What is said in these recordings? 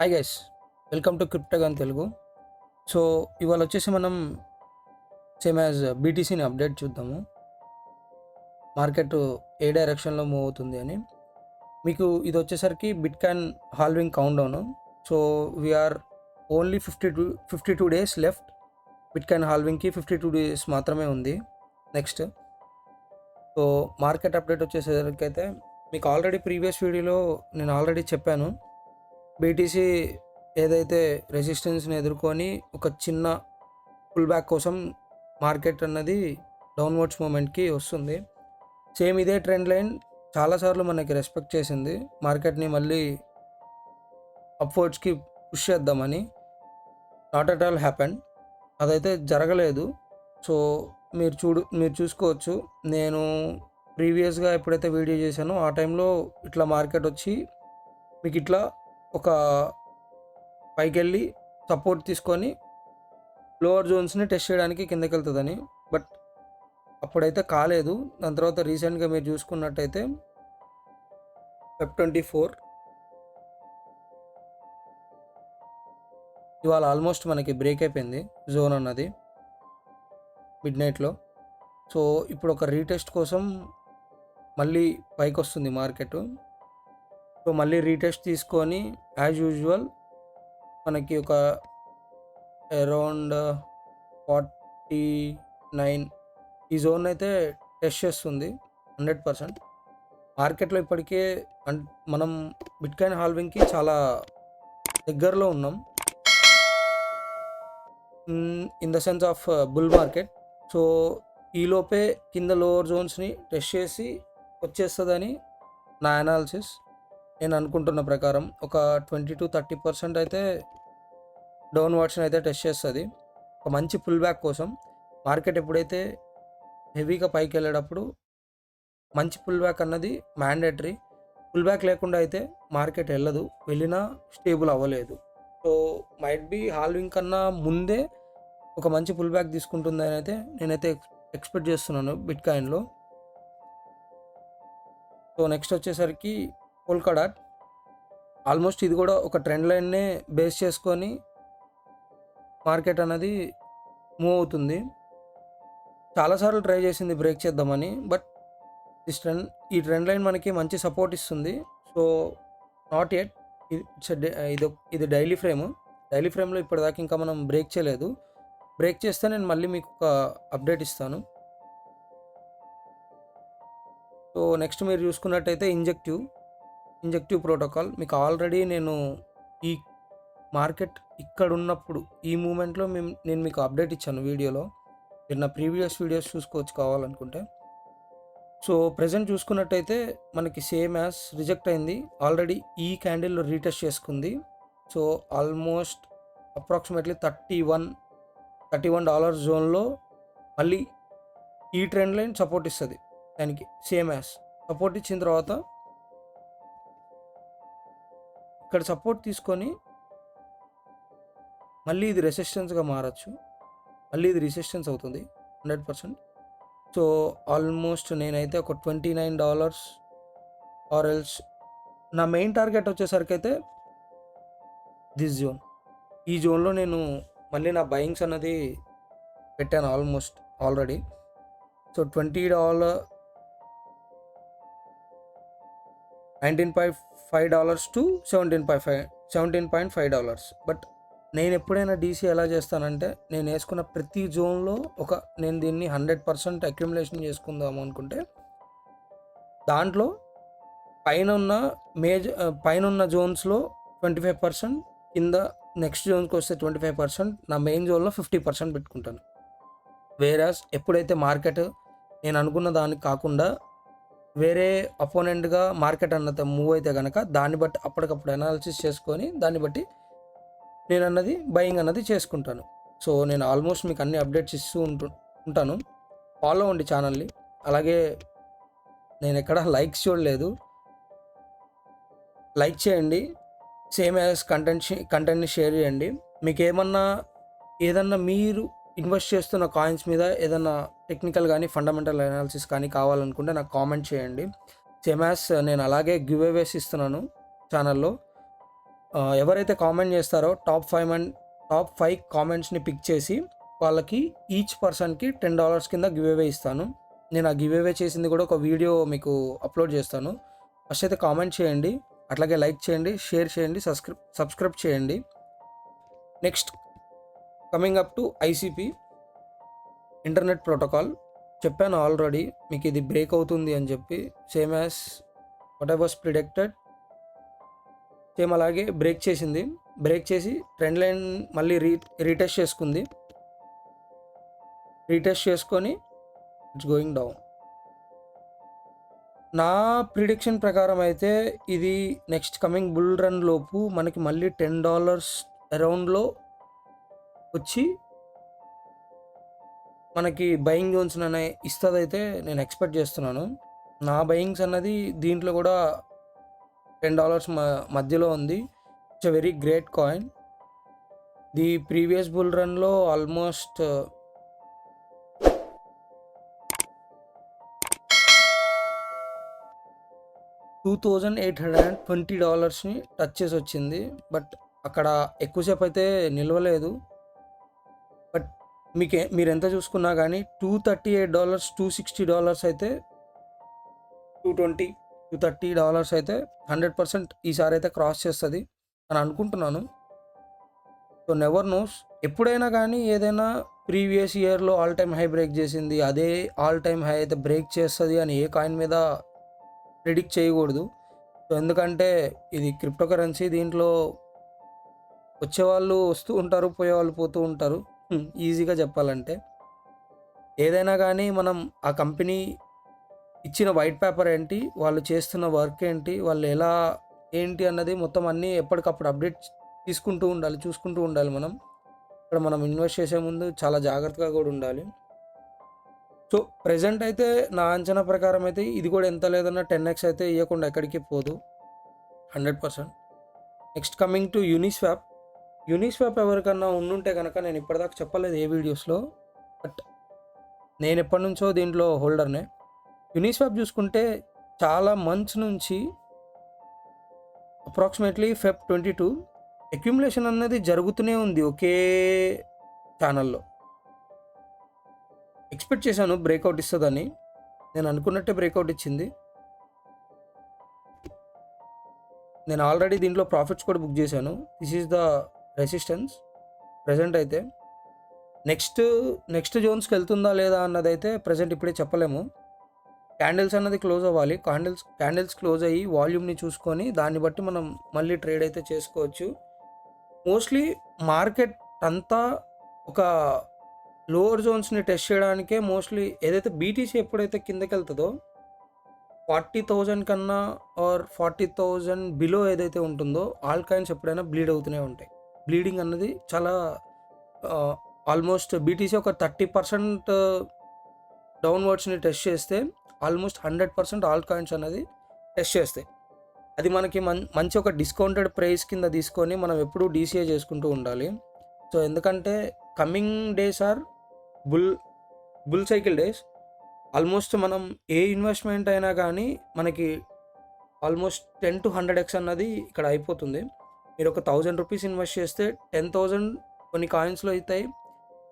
Hi guys, welcome to Cryptogun Telugu. So ఇవాళ వచ్చేసి మనం సేమ్ యాజ్ బీటీసీని అప్డేట్ చూద్దాము. మార్కెట్ ఏ డైరెక్షన్లో మూవ్ అవుతుంది అని. మీకు ఇది వచ్చేసరికి bitcoin halving countdown. So we're only 52 days left. Bitcoin హాల్వింగ్కి 52 డేస్ మాత్రమే ఉంది. నెక్స్ట్ సో మార్కెట్ అప్డేట్ వచ్చేసరికి అయితే మీకు ఆల్రెడీ ప్రీవియస్ వీడియోలో నేను ఆల్రెడీ చెప్పాను. బీటీసీ ఏదైతే రెసిస్టెన్స్ని ఎదుర్కొని ఒక చిన్న పుల్ బ్యాక్ కోసం మార్కెట్ అన్నది డౌన్వర్డ్స్ మూమెంట్కి వస్తుంది. సేమ్ ఇదే ట్రెండ్ లైన్ చాలాసార్లు మనకి రెస్పెక్ట్ చేసింది మార్కెట్ని మళ్ళీ అప్వర్డ్స్కి పుష్ చేద్దామని. నాట్ అట్ ఆల్ హ్యాపెన్, అదైతే జరగలేదు. సో మీరు చూసుకోవచ్చు, నేను ప్రీవియస్గా ఎప్పుడైతే వీడియో చేశానో ఆ టైంలో ఇట్లా మార్కెట్ వచ్చి మీకు ఇట్లా ఒక పైకి వెళ్ళి సపోర్ట్ తీసుకొని లోవర్ జోన్స్ని టెస్ట్ చేయడానికి కిందకి వెళ్తుందని. బట్ అప్పుడైతే కాలేదు. దాని తర్వాత రీసెంట్గా మీరు చూసుకున్నట్టయితే Feb 24 ఇవాళ ఆల్మోస్ట్ మనకి బ్రేక్ అయిపోయింది జోన్ అన్నది మిడ్ నైట్లో. సో ఇప్పుడు ఒక రీటెస్ట్ కోసం మళ్ళీ పైకి వస్తుంది మార్కెట్. సో మళ్ళీ రీటెస్ట్ తీసుకొని యాజ్ యూజువల్ మనకి ఒక అరౌండ్ 49 ఈ జోన్ అయితే టెస్ట్ చేస్తుంది 100%. మార్కెట్లో ఇప్పటికే మనం బిట్ కాయిన్ హాల్వింగ్కి చాలా దగ్గరలో ఉన్నాం in the sense of bull market. So ఈలోపే కింద లోవర్ జోన్స్ని టెస్ట్ చేసి వచ్చేస్తుందని నా అనాలిసిస్. నేను అనుకుంటున్న ప్రకారం ఒక 20-30% అయితే డౌన్వర్డ్స్ని అయితే టెస్ట్ చేస్తుంది ఒక మంచి పుల్ బ్యాక్ కోసం. మార్కెట్ ఎప్పుడైతే హెవీగా పైకి వెళ్ళేటప్పుడు మంచి పుల్ బ్యాక్ అన్నది మ్యాండేటరీ. పుల్ బ్యాక్ లేకుండా అయితే మార్కెట్ వెళ్ళదు, వెళ్ళినా స్టేబుల్ అవ్వలేదు. సో మైట్ బీ హాల్వింగ్ కన్నా ముందే ఒక మంచి పుల్ బ్యాక్ తీసుకుంటుందని అయితే నేనైతే ఎక్స్పెక్ట్ చేస్తున్నాను బిట్ కాయిన్లో. సో నెక్స్ట్ వచ్చేసరికి పోల్కాడాట్. ఆల్మోస్ట్ ఇది కూడా ఒక ట్రెండ్ లైన్నే బేస్ చేసుకొని మార్కెట్ అనేది మూవ్ అవుతుంది. చాలాసార్లు ట్రై చేసింది బ్రేక్ చేద్దామని, బట్ ఈ ట్రెండ్ లైన్ మనకి మంచి సపోర్ట్ ఇస్తుంది. So not at. ఇది డైలీ ఫ్రేమ్లో ఇప్పటిదాకా ఇంకా మనం బ్రేక్ చేయలేదు. బ్రేక్ చేస్తే నేను మళ్ళీ మీకు ఒక అప్డేట్ ఇస్తాను. సో నెక్స్ట్ మీరు చూసుకున్నట్టయితే ఇంజెక్టివ్ ప్రోటోకాల్. మీకు ఆల్రెడీ నేను ఈ మార్కెట్ ఇక్కడ ఉన్నప్పుడు ఈ మూమెంట్లో నేను మీకు అప్డేట్ ఇచ్చాను వీడియోలో. మీరు నా ప్రీవియస్ వీడియోస్ చూసుకోవచ్చు కావాలనుకుంటే. సో ప్రజెంట్ చూసుకున్నట్టయితే మనకి సేమ్ యాజ్ రిజెక్ట్ అయింది. ఆల్రెడీ ఈ క్యాండిల్లో రీటెస్ట్ చేసుకుంది. సో ఆల్మోస్ట్ అప్రాక్సిమేట్లీ $31 జోన్లో మళ్ళీ ఈ ట్రెండ్ లైన్ సపోర్ట్ ఇస్తుంది దానికి. సేమ్ యాజ్ సపోర్ట్ ఇచ్చిన తర్వాత ఇక్కడ సపోర్ట్ తీసుకొని మళ్ళీ ఇది రెసిస్టెన్స్గా మారచ్చు, మళ్ళీ ఇది రెసిస్టెన్స్ అవుతుంది 100%. సో ఆల్మోస్ట్ నేనైతే ఒక $29 ఆర్ ఎల్స్ నా మెయిన్ టార్గెట్ వచ్చేసరికి అయితే దిస్ జోన్. ఈ జోన్లో నేను మళ్ళీ నా బయింగ్స్ అన్నది పెట్టాను almost already. So $20 $19.5 to $17.5. But నేను ఎప్పుడైనా డీసీ ఎలా చేస్తానంటే, నేను వేసుకున్న ప్రతి జోన్లో నేను దీన్ని 100% అక్యుములేషన్ చేసుకుందాము అనుకుంటే దాంట్లో పైన ఉన్న జోన్స్లో 25%, కింద నెక్స్ట్ జోన్కి వస్తే 25%, నా మెయిన్ జోన్లో 50% పెట్టుకుంటాను. వేరాస్ ఎప్పుడైతే మార్కెట్ నేను అనుకున్న దానికి కాకుండా వేరే అపోనెంట్గా మార్కెట్ అన్నది మూవ్ అయితే కనుక దాన్ని బట్టి అప్పటికప్పుడు అనాలిసిస్ చేసుకొని దాన్ని బట్టి నేను అన్నది బయింగ్ అన్నది చేసుకుంటాను. సో నేను ఆల్మోస్ట్ మీకు అన్ని అప్డేట్స్ ఇస్తూ ఉంటాను. ఫాలో అవ్వండి ఛానల్ని. అలాగే నేను ఎక్కడ లైక్స్ చూడలేదు, లైక్ చేయండి. సేమ్ యాజ్ కంటెంట్ని షేర్ చేయండి. మీకు ఏదన్నా మీరు ఇన్వెస్ట్ చేస్తున్న కాయిన్స్ మీద ఏదన్నా టెక్నికల్ కానీ ఫండమెంటల్ అనాలిసిస్ కానీ కావాలనుకుంటే నాకు కామెంట్ చేయండి. సేమ్ యాజ్ నేను అలాగే గివ్ అవేస్ ఇస్తున్నాను ఛానల్లో. ఎవరైతే కామెంట్ చేస్తారో టాప్ 5 కామెంట్స్ని పిక్ చేసి వాళ్ళకి ఈచ్ పర్సన్కి $10 కింద గివ్ అవే ఇస్తాను. నేను ఆ గివ్ అవే చేసింది కూడా ఒక వీడియో మీకు అప్లోడ్ చేస్తాను. ఫస్ట్ అయితే కామెంట్ చేయండి, అట్లాగే లైక్ చేయండి, షేర్ చేయండి, సబ్స్క్రైబ్ చేయండి. Next coming up to ICP internet protocol. చెప్పాను ఆల్రెడీ మీకు ఇది బ్రేక్ అవుతుంది అని చెప్పి, same as what I was predicted. Same అలాగే బ్రేక్ చేసింది. బ్రేక్ చేసి ట్రెండ్ లైన్ మళ్ళీ రీటెస్ట్ చేసుకుంది. రీటెస్ట్ చేసుకొని ఇట్స్ గోయింగ్ డౌన్. నా ప్రిడిక్షన్ ప్రకారం అయితే ఇది నెక్స్ట్ కమింగ్ బుల్ రన్ లోపు మనకి మళ్ళీ $10 అరౌండ్లో వచ్చి మనకి బయింగ్ జోన్స్ అనే ఇస్తుందైతే నేను ఎక్స్పెక్ట్ చేస్తున్నాను. నా బయింగ్స్ అన్నది దీంట్లో కూడా $10 మధ్యలో ఉంది. It's a very great coin. The previous bull రన్లో ఆల్మోస్ట్ $2,820 టచ్ చేసి వచ్చింది. బట్ అక్కడ ఎక్కువసేపు అయితే నిలవలేదు. బట్ మీరు ఎంత చూసుకున్నా కానీ $238, $260 అయితే, $230 అయితే 100% ఈసారి అయితే క్రాస్ చేస్తుంది అని అనుకుంటున్నాను. So never knows. ఎప్పుడైనా కానీ ఏదైనా ప్రీవియస్ ఇయర్లో ఆల్ టైమ్ హై బ్రేక్ చేసింది, అదే ఆల్ టైమ్ హై అయితే బ్రేక్ చేస్తుంది అని ఏ కాయిన్ మీద ప్రిడిక్ట్ చేయకూడదు. సో ఎందుకంటే ఇది క్రిప్టో కరెన్సీ, దీంట్లో వచ్చేవాళ్ళు వస్తూ ఉంటారు, పోయేవాళ్ళు పోతూ ఉంటారు. ఈజీగా చెప్పాలంటే ఏదైనా కానీ మనం ఆ కంపెనీ ఇచ్చిన వైట్ పేపర్ ఏంటి, వాళ్ళు చేస్తున్న వర్క్ ఏంటి, వాళ్ళు ఎలా ఏంటి అన్నది మొత్తం అన్నీ ఎప్పటికప్పుడు అప్డేట్ తీసుకుంటూ ఉండాలి, చూసుకుంటూ ఉండాలి. ఇక్కడ మనం ఇన్వెస్ట్ చేసే ముందు చాలా జాగ్రత్తగా కూడా ఉండాలి. సో ప్రెజెంట్ అయితే నా అంచనా ప్రకారం అయితే ఇది కూడా ఎంత లేదన్నా 10x అయితే ఇవ్వకుండా ఎక్కడికి పోదు 100%. నెక్స్ట్ కమింగ్ టు యూనిస్వాప్ ఎవరికన్నా ఉండుంటే కనుక నేను ఇప్పటిదాకా చెప్పలేదు ఏ వీడియోస్లో, బట్ నేను ఎప్పటి నుంచో దీంట్లో హోల్డర్నే. యూనిస్వాప్ చూసుకుంటే చాలా మంత్స్ నుంచి అప్రాక్సిమేట్లీ Feb 22 అక్యుములేషన్ అనేది జరుగుతూనే ఉంది ఒకే ఛానల్లో. ఎక్స్పెక్ట్ చేశాను బ్రేక్అవుట్ ఇస్తుందని, నేను అనుకున్నట్టే బ్రేక్అవుట్ ఇచ్చింది. నేను ఆల్రెడీ దీంట్లో ప్రాఫిట్స్ కూడా బుక్ చేశాను. This is the resistance present అయితే. నెక్స్ట్ జోన్స్కి వెళ్తుందా లేదా అన్నది అయితే ప్రజెంట్ ఇప్పుడే చెప్పలేము. క్యాండిల్స్ అన్నది క్లోజ్ అవ్వాలి. క్యాండిల్స్ క్లోజ్ అయ్యి వాల్యూమ్ని చూసుకొని దాన్ని బట్టి మనం మళ్ళీ ట్రేడ్ అయితే చేసుకోవచ్చు. మోస్ట్లీ మార్కెట్ అంతా ఒక లోవర్ జోన్స్ని టెస్ట్ చేయడానికే మోస్ట్లీ ఏదైతే బీటీసీ ఎప్పుడైతే కిందకి వెళ్తుందో 40,000 కన్నా ఆర్ 40,000 బిలో ఏదైతే ఉంటుందో ఆల్ కాయిన్స్ ఎప్పుడైనా బ్లీడ్ అవుతూనే ఉంటాయి. బ్లీడింగ్ అన్నది చాలా ఆల్మోస్ట్ బీటీసీ ఒక 30% డౌన్వర్డ్స్ని టెస్ట్ చేస్తే ఆల్మోస్ట్ 100% ఆల్ కాయిన్స్ అనేది టెస్ట్ చేస్తాయి. అది మనకి మంచి ఒక డిస్కౌంటెడ్ ప్రైస్ కింద తీసుకొని మనం ఎప్పుడూ డీసీఏ చేసుకుంటూ ఉండాలి. సో ఎందుకంటే coming days are bull cycle days. Almost మనం ఏ ఇన్వెస్ట్మెంట్ అయినా కానీ మనకి ఆల్మోస్ట్ 10 to 100x అన్నది ఇక్కడ అయిపోతుంది. మీరు ఒక ₹1,000 ఇన్వెస్ట్ చేస్తే 10,000 కొన్ని కాయిన్స్లో అవుతాయి.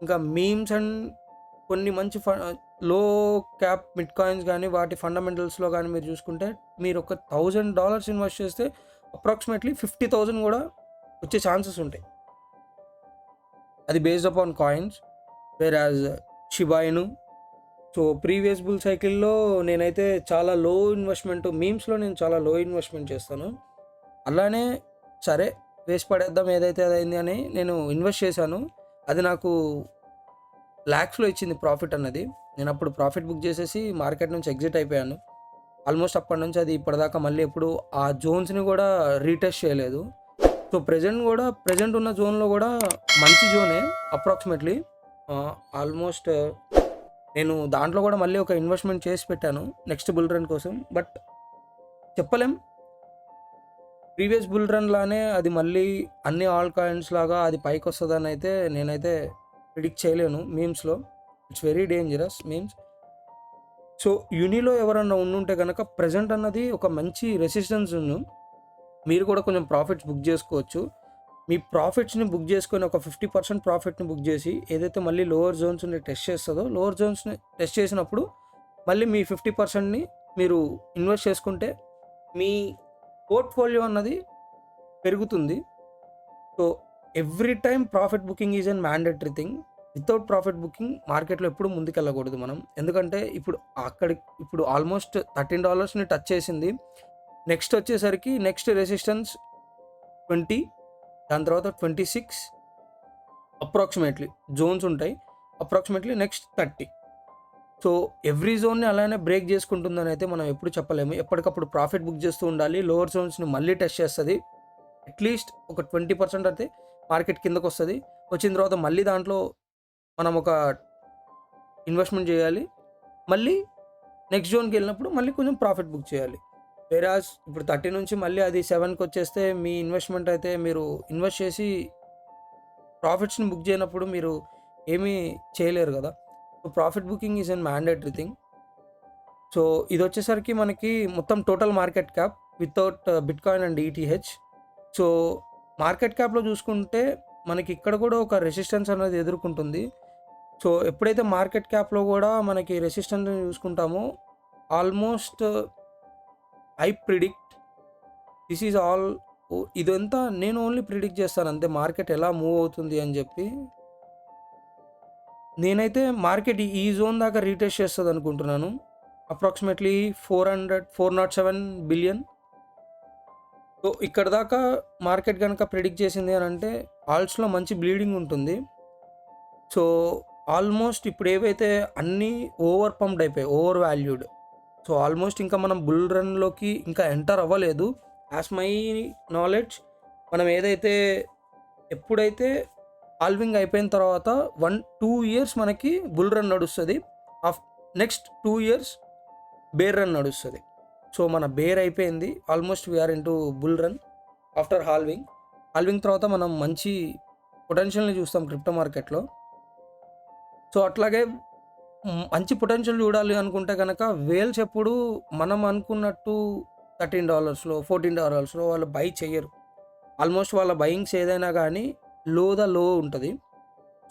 ఇంకా మీమ్స్ అండ్ కొన్ని మంచి లో క్యాప్ మిడ్ కాయిన్స్ కానీ వాటి ఫండమెంటల్స్లో కానీ మీరు చూసుకుంటే మీరు ఒక $1,000 ఇన్వెస్ట్ చేస్తే అప్రాక్సిమేట్లీ 50,000 కూడా వచ్చే ఛాన్సెస్ ఉంటాయి. అది based upon coins. Where as Shiba ఇను. సో ప్రీవియస్ బుల్ సైకిల్లో నేనైతే చాలా లో ఇన్వెస్ట్మెంట్, మీమ్స్లో నేను చాలా లో ఇన్వెస్ట్మెంట్ చేస్తాను. అలానే సరే వేస్ట్ పడేద్దాం ఏదైతే అదైంది అని నేను ఇన్వెస్ట్ చేశాను. అది నాకు లాక్స్లో ఇచ్చింది ప్రాఫిట్ అన్నది. నేను అప్పుడు ప్రాఫిట్ బుక్ చేసేసి మార్కెట్ నుంచి ఎగ్జిట్ అయిపోయాను. ఆల్మోస్ట్ అప్పటి నుంచి అది ఇప్పటిదాకా మళ్ళీ ఎప్పుడు ఆ జోన్స్ని కూడా రీటెస్ట్ చేయలేదు. సో ప్రజెంట్ ఉన్న జోన్లో కూడా మంచి జోనే అప్రాక్సిమేట్లీ. ఆల్మోస్ట్ నేను దాంట్లో కూడా మళ్ళీ ఒక ఇన్వెస్ట్మెంట్ చేసి పెట్టాను నెక్స్ట్ బుల్ రన్ కోసం. బట్ చెప్పలేం, ప్రీవియస్ బుల్ రన్ లానే అది మళ్ళీ అన్ని ఆల్ కాయిన్స్ లాగా అది పైకి వస్తుందని అయితే నేనైతే ప్రిడిక్ట్ చేయలేను మీమ్స్లో. It's very dangerous memes. So యూనిలో ఎవరన్నా ఉండుంటే కనుక ప్రజెంట్ అన్నది ఒక మంచి రెసిస్టెన్స్ మీరు కూడా కొంచెం ప్రాఫిట్స్ బుక్ చేసుకోవచ్చు. మీ ప్రాఫిట్స్ని బుక్ చేసుకొని ఒక 50% ప్రాఫిట్ని బుక్ చేసి ఏదైతే మళ్ళీ లోవర్ జోన్స్ని టెస్ట్ చేస్తుందో లోవర్ జోన్స్ని టెస్ట్ చేసినప్పుడు మళ్ళీ మీ 50%ని మీరు ఇన్వెస్ట్ చేసుకుంటే మీ పోర్ట్ఫోలియో అన్నది పెరుగుతుంది. So every time profit booking is an mandatory thing. Without profit booking మార్కెట్లో ఎప్పుడు ముందుకెళ్ళకూడదు మనం. ఎందుకంటే ఇప్పుడు ఆల్మోస్ట్ $13ని టచ్ చేసింది. నెక్స్ట్ వచ్చేసరికి నెక్స్ట్ రెసిస్టెన్స్ 20, దాని తర్వాత 26 అప్రాక్సిమేట్లీ జోన్స్ ఉంటాయి. Approximately next 30. సో ఎవ్రీ జోన్ని అలానే బ్రేక్ చేసుకుంటుందని అయితే మనం ఎప్పుడు చెప్పలేము. ఎప్పటికప్పుడు ప్రాఫిట్ బుక్ చేస్తూ ఉండాలి. లోవర్ జోన్స్ని మళ్ళీ టెస్ట్ చేస్తుంది. అట్లీస్ట్ ఒక 20% అయితే మార్కెట్ కిందకు వస్తుంది. వచ్చిన తర్వాత మళ్ళీ దాంట్లో మనం ఒక ఇన్వెస్ట్మెంట్ చేయాలి. మళ్ళీ నెక్స్ట్ జోన్కి వెళ్ళినప్పుడు మళ్ళీ కొంచెం ప్రాఫిట్ బుక్ చేయాలి. వేరాజ్ ఇప్పుడు 30 నుంచి మళ్ళీ అది 7కి వచ్చేస్తే మీ ఇన్వెస్ట్మెంట్ అయితే మీరు ఇన్వెస్ట్ చేసి ప్రాఫిట్స్ని బుక్ చేయనప్పుడు మీరు ఏమీ చేయలేరు కదా. So profit booking is an mandatory thing. So ఇది వచ్చేసరికి మనకి మొత్తం total market cap without bitcoin and ETH. So market క్యాప్లో చూసుకుంటే మనకి ఇక్కడ కూడా ఒక రెసిస్టెన్స్ అనేది ఎదుర్కొంటుంది. సో ఎప్పుడైతే మార్కెట్ క్యాప్లో కూడా మనకి రెసిస్టెన్స్ చూసుకుంటామో almost I predict this is all. ఇదంతా నేను ఓన్లీ ప్రిడిక్ట్ చేస్తాను అంతే, మార్కెట్ ఎలా మూవ్ అవుతుంది అని చెప్పి. నేనైతే మార్కెట్ ఈ జోన్ దాకా రీటెస్ట్ చేస్తుంది అనుకుంటున్నాను. Approximately 407 billion. సో ఇక్కడ దాకా మార్కెట్ కనుక ప్రిడిక్ట్ చేసింది అని అంటే ఆల్ట్స్లో మంచి బ్లీడింగ్ ఉంటుంది. సో ఆల్మోస్ట్ ఇప్పుడు ఏవైతే అన్నీ ఓవర్ పంప్డ్ అయిపోయాయి, ఓవర్ వాల్యూడ్. సో ఆల్మోస్ట్ ఇంకా మనం బుల్ రన్లోకి ఇంకా ఎంటర్ అవ్వలేదు. యాజ్ మై నాలెడ్జ్ మనం ఏదైతే ఎప్పుడైతే హాల్వింగ్ అయిపోయిన తర్వాత 1-2 ఇయర్స్ మనకి బుల్ రన్ నడుస్తుంది. నెక్స్ట్ 2 ఇయర్స్ బేర్ రన్ నడుస్తుంది. సో మన బేర్ అయిపోయింది. Almost we're into bull run after halving తర్వాత మనం మంచి పొటెన్షియల్ని చూస్తాం క్రిప్టో మార్కెట్లో. సో అట్లాగే మంచి పొటెన్షియల్ చూడాలి అనుకుంటే కనుక వేల్స్ ఎప్పుడు మనం అనుకున్నట్టు $13, $14 వాళ్ళు బై చేయరు. ఆల్మోస్ట్ వాళ్ళ బయింగ్స్ ఏదైనా కానీ లో ఉంటుంది.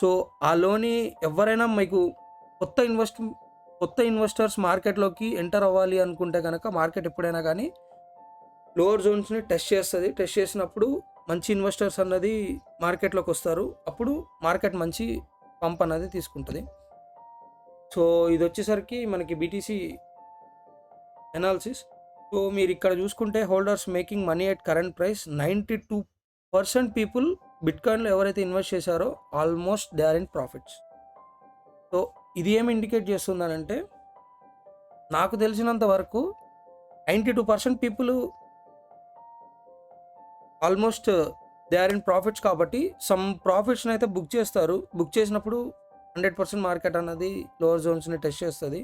సో ఆ లోని ఎవరైనా మీకు కొత్త ఇన్వెస్టర్స్ మార్కెట్లోకి ఎంటర్ అవ్వాలి అనుకుంటే కనుక మార్కెట్ ఎప్పుడైనా కానీ లోవర్ జోన్స్ని టెస్ట్ చేస్తుంది. టెస్ట్ చేసినప్పుడు మంచి ఇన్వెస్టర్స్ అన్నది మార్కెట్లోకి వస్తారు. అప్పుడు మార్కెట్ మంచి పంప్ అనేది తీసుకుంటుంది. సో ఇది వచ్చేసరికి మనకి బీటీసీ ఎనాలిసిస్. సో మీరు ఇక్కడ చూసుకుంటే holders making money at current price 92% people బిట్కాయిన్లో ఎవరైతే ఇన్వెస్ట్ చేశారో almost they are in profits. So ఇది ఏమి ఇండికేట్ చేస్తుందనంటే నాకు తెలిసినంత వరకు 92% people almost they are in profits. కాబట్టి సమ్ ప్రాఫిట్స్ని అయితే బుక్ చేస్తారు. బుక్ చేసినప్పుడు 100% మార్కెట్ అన్నది లోవర్ జోన్స్ని టెస్ట్ చేస్తుంది.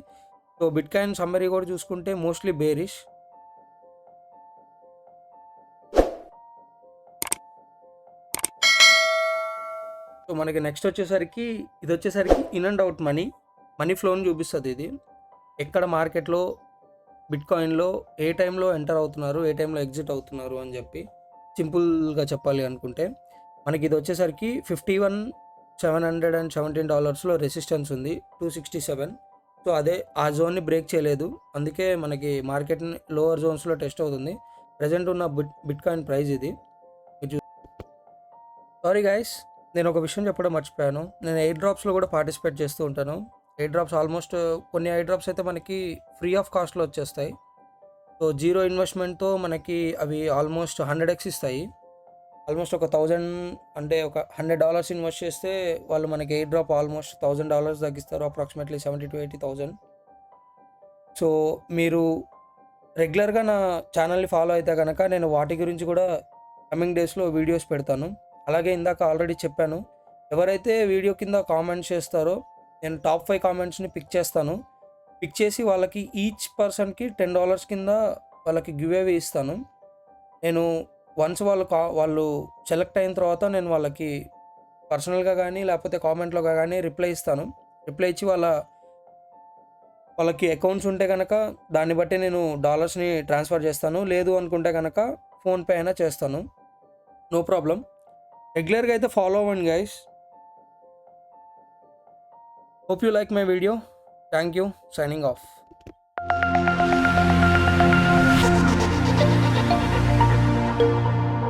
సో బిట్కాయిన్ సమ్మరీ కూడా చూసుకుంటే మోస్ట్లీ బేరిష్. సో మనకి నెక్స్ట్ వచ్చేసరికి ఇది వచ్చేసరికి ఇన్ అండ్ అవుట్ మనీ ఫ్లోని చూపిస్తుంది. ఇది ఎక్కడ మార్కెట్లో బిట్కాయిన్లో ఏ టైంలో ఎంటర్ అవుతున్నారు, ఏ టైంలో ఎగ్జిట్ అవుతున్నారు అని చెప్పి సింపుల్గా చెప్పాలి అనుకుంటే మనకి ఇది వచ్చేసరికి $51,717 రెసిస్టెన్స్ ఉంది, 267. సో అదే ఆ జోన్ని బ్రేక్ చేయలేదు. అందుకే మనకి మార్కెట్ లోవర్ జోన్స్లో టెస్ట్ అవుతుంది. ప్రజెంట్ ఉన్న బిట్కాయిన్ ప్రైస్ ఇది. సారీ గైస్, నేను ఒక విషయం చెప్పడం మర్చిపోయాను. నేను ఎయిర్ డ్రాప్స్లో కూడా పార్టిసిపేట్ చేస్తూ ఉంటాను. ఎయిర్ డ్రాప్స్ ఆల్మోస్ట్ కొన్ని ఎయిర్ డ్రాప్స్ అయితే మనకి ఫ్రీ ఆఫ్ కాస్ట్లో వచ్చేస్తాయి. సో జీరో ఇన్వెస్ట్మెంట్తో మనకి అవి ఆల్మోస్ట్ 100x ఇస్తాయి. ఆల్మోస్ట్ ఒక 1000 అంటే ఒక $100 ఇన్వెస్ట్ చేస్తే వాళ్ళు మనకి ఎయిర్ డ్రాప్ ఆల్మోస్ట్ $1000 తగ్గిస్తారు, అప్రాక్సిమేట్లీ 70,000 to 80,000. సో మీరు రెగ్యులర్గా నా ఛానల్ని ఫాలో అయితే కనుక నేను వాటి గురించి కూడా కమింగ్ డేస్లో వీడియోస్ పెడతాను. అలాగే ఇందాక ఆల్రెడీ చెప్పాను, ఎవరైతే వీడియో కింద కామెంట్స్ చేస్తారో నేను టాప్ 5 కామెంట్స్ని పిక్ చేస్తాను. పిక్ చేసి వాళ్ళకి ఈచ్ పర్సన్కి $10 కింద వాళ్ళకి గివ్ అవే ఇస్తాను. నేను వన్స్ వాళ్ళు సెలెక్ట్ అయిన తర్వాత నేను వాళ్ళకి పర్సనల్గా కానీ లేకపోతే కామెంట్లో కానీ రిప్లై ఇస్తాను. రిప్లై ఇచ్చి వాళ్ళకి అకౌంట్స్ ఉంటే కనుక దాన్ని బట్టి నేను డాలర్స్ని ట్రాన్స్ఫర్ చేస్తాను. లేదు అనుకుంటే కనుక ఫోన్పే అయినా చేస్తాను, నో ప్రాబ్లం. రెగ్యులర్గా అయితే ఫాలో అవ్వండి guys. Hope you like my video. Thank you. Signing off.